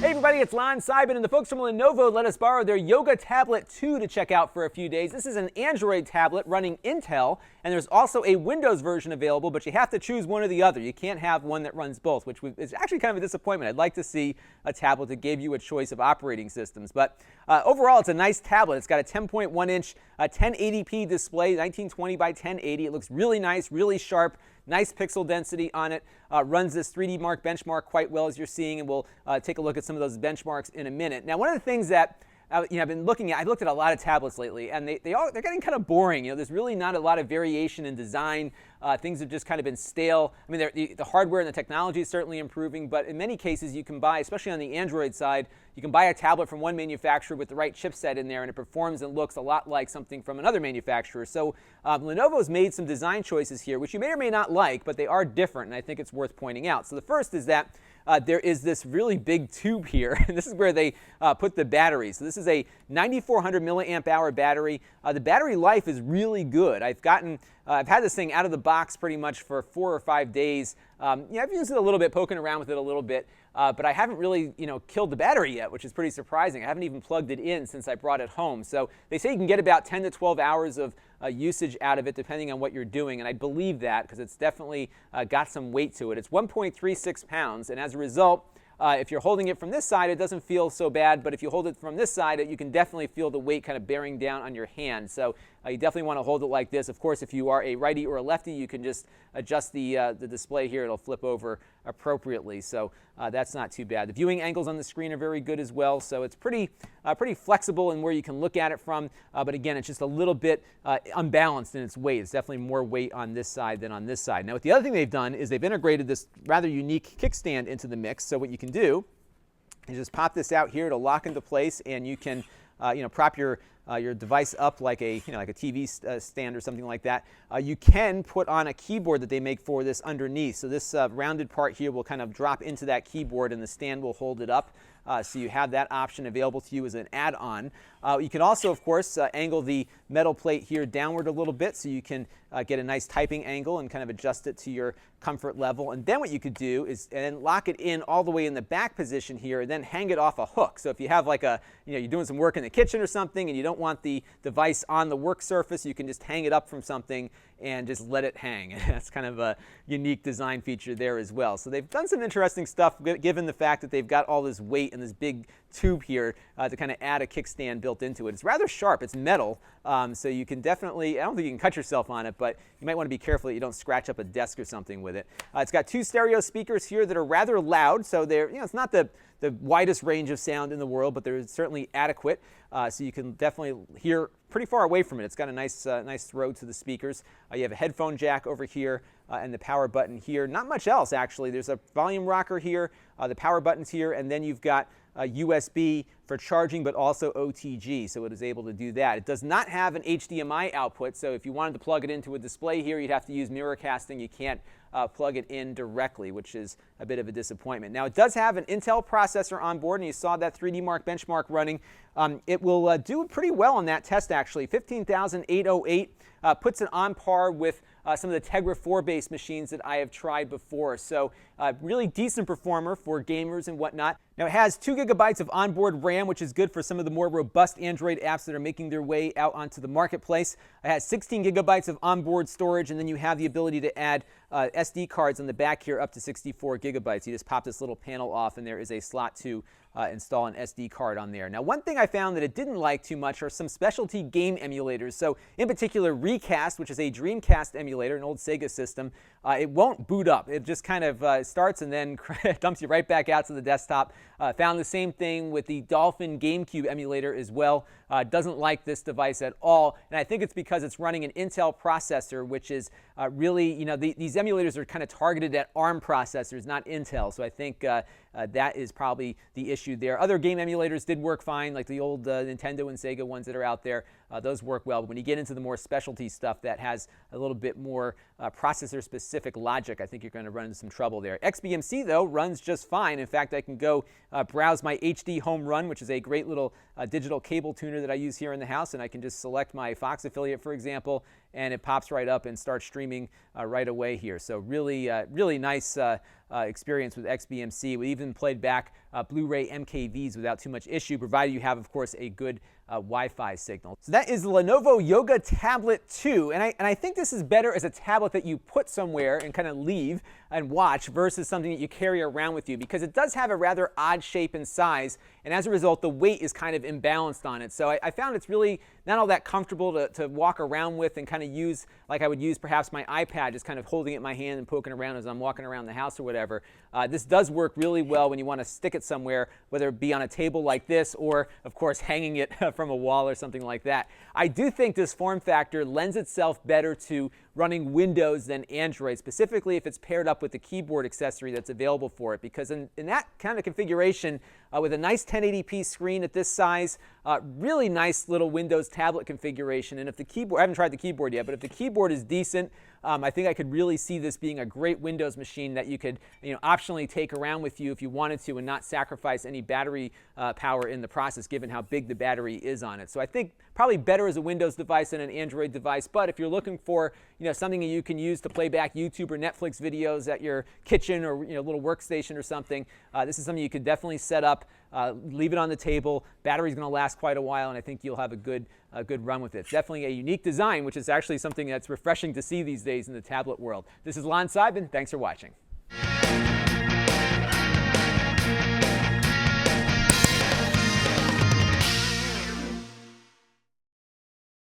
Hey everybody, it's Lon.TV, and the folks from Lenovo let us borrow their Yoga Tablet 2 to check out for a few days. This is an Android tablet running Intel, and there's also a Windows version available, but you have to choose one or the other. You can't have one that runs both, which is actually kind of a disappointment. I'd like to see a tablet that gave you a choice of operating systems. But overall, it's a nice tablet. It's got a 10.1-inch 1080p display, 1920 by 1080. It looks really nice, really sharp. Nice pixel density on it, runs this 3D Mark benchmark quite well, as you're seeing, and we'll take a look at some of those benchmarks in a minute. Now, one of the things that I've been looking at, I've looked at a lot of tablets lately, and they're getting kind of boring. There's really not a lot of variation in design. Things have just kind of been stale. I mean, the hardware and the technology is certainly improving, but in many cases you can buy, especially on the Android side, you can buy a tablet from one manufacturer with the right chipset in there, and it performs and looks a lot like something from another manufacturer. So Lenovo's made some design choices here, which you may or may not like, but they are different, and I think it's worth pointing out. So the first is that there is this really big tube here, and this is where they put the battery. So this is a 9,400 milliamp hour battery. The battery life is really good. I've had this thing out of the box pretty much for 4 or 5 days. I've used it a little bit, poking around with it a little bit, but I haven't really, killed the battery yet, which is pretty surprising. I haven't even plugged it in since I brought it home. So they say you can get about 10 to 12 hours of usage out of it, depending on what you're doing, and I believe that because it's definitely got some weight to it. It's 1.36 pounds, and as a result, if you're holding it from this side, it doesn't feel so bad, but if you hold it from this side, you can definitely feel the weight kind of bearing down on your hand. So you definitely want to hold it like this. Of course, if you are a righty or a lefty, you can just adjust the display here. It'll flip over appropriately, so that's not too bad. The viewing angles on the screen are very good as well, so it's pretty flexible in where you can look at it from, but again, it's just a little bit unbalanced in its weight. It's definitely more weight on this side than on this side. Now, the other thing they've done is they've integrated this rather unique kickstand into the mix, so what you can do is just pop this out here to lock into place, and you can prop your device up like a TV stand or something like that. You can put on a keyboard that they make for this underneath. So this rounded part here will kind of drop into that keyboard, and the stand will hold it up. So you have that option available to you as an add-on. You can also, of course, angle the metal plate here downward a little bit so you can get a nice typing angle and kind of adjust it to your comfort level. And then what you could do is lock it in all the way in the back position here, and then hang it off a hook. So if you have you're doing some work in the kitchen or something and you don't want the device on the work surface, you can just hang it up from something and just let it hang. That's kind of a unique design feature there as well. So they've done some interesting stuff given the fact that they've got all this weight and this big tube here to kind of add a kickstand built into it. It's rather sharp. It's metal, so you can definitely, I don't think you can cut yourself on it, but you might want to be careful that you don't scratch up a desk or something with it. It's got 2 stereo speakers here that are rather loud, so they're, it's not the widest range of sound in the world, but they're certainly adequate, so you can definitely hear pretty far away from it. It's got a nice throw to the speakers. You have a headphone jack over here and the power button here. Not much else, actually. There's a volume rocker here, the power button's here, and then you've got USB for charging, but also OTG, so it is able to do that. It does not have an HDMI output, so if you wanted to plug it into a display here, you'd have to use mirror casting. You can't plug it in directly, which is a bit of a disappointment. Now, it does have an Intel processor on board, and you saw that 3D Mark benchmark running. It will do pretty well on that test, actually. 15,808 puts it on par with some of the Tegra 4-based machines that I have tried before. So really decent performer for gamers and whatnot. Now, it has 2 gigabytes of onboard RAM, which is good for some of the more robust Android apps that are making their way out onto the marketplace. It has 16 gigabytes of onboard storage, and then you have the ability to add SD cards on the back here up to 64 gigabytes. You just pop this little panel off, and there is a slot to install an SD card on there. Now, one thing I found that it didn't like too much are some specialty game emulators. So, in particular, Recast, which is a Dreamcast emulator, an old Sega system, it won't boot up. It just kind of starts and then dumps you right back out to the desktop. Found the same thing with the Dolphin GameCube emulator as well. Doesn't like this device at all, and I think it's because it's running an Intel processor, which is really, these emulators are kind of targeted at ARM processors, not Intel, so I think that is probably the issue there. Other game emulators did work fine, like the old Nintendo and Sega ones that are out there. Those work well, but when you get into the more specialty stuff that has a little bit more processor-specific logic, I think you're going to run into some trouble there. XBMC, though, runs just fine. In fact, I can go browse my HD Home Run, which is a great little digital cable tuner that I use here in the house, and I can just select my Fox affiliate, for example, and it pops right up and starts streaming right away here. So really, really nice experience with XBMC. We even played back Blu-ray MKVs without too much issue, provided you have, of course, a good Wi-Fi signal. So that is the Lenovo Yoga Tablet 2, and I think this is better as a tablet that you put somewhere and kind of leave and watch versus something that you carry around with you, because it does have a rather odd shape and size, and as a result, the weight is kind of imbalanced on it. So I found it's really not all that comfortable to walk around with and kind of use like I would use perhaps my iPad, just kind of holding it in my hand and poking around as I'm walking around the house or whatever. This does work really well when you want to stick it somewhere, whether it be on a table like this or, of course, hanging it from a wall or something like that. I do think this form factor lends itself better to running Windows than Android, specifically if it's paired up with the keyboard accessory that's available for it, because in that kind of configuration, with a nice 1080p screen at this size, really nice little Windows tablet configuration, and if the keyboard, I haven't tried the keyboard yet, but if the keyboard is decent, I think I could really see this being a great Windows machine that you could optionally take around with you if you wanted to and not sacrifice any battery power in the process, given how big the battery is on it. So I think probably better as a Windows device than an Android device, but if you're looking for something that you can use to play back YouTube or Netflix videos at your kitchen or little workstation or something, this is something you could definitely set up, leave it on the table. Battery's going to last quite a while, and I think you'll have a good run with it. It's definitely a unique design, which is actually something that's refreshing to see these days in the tablet world. This is Lon.TV. Thanks for watching.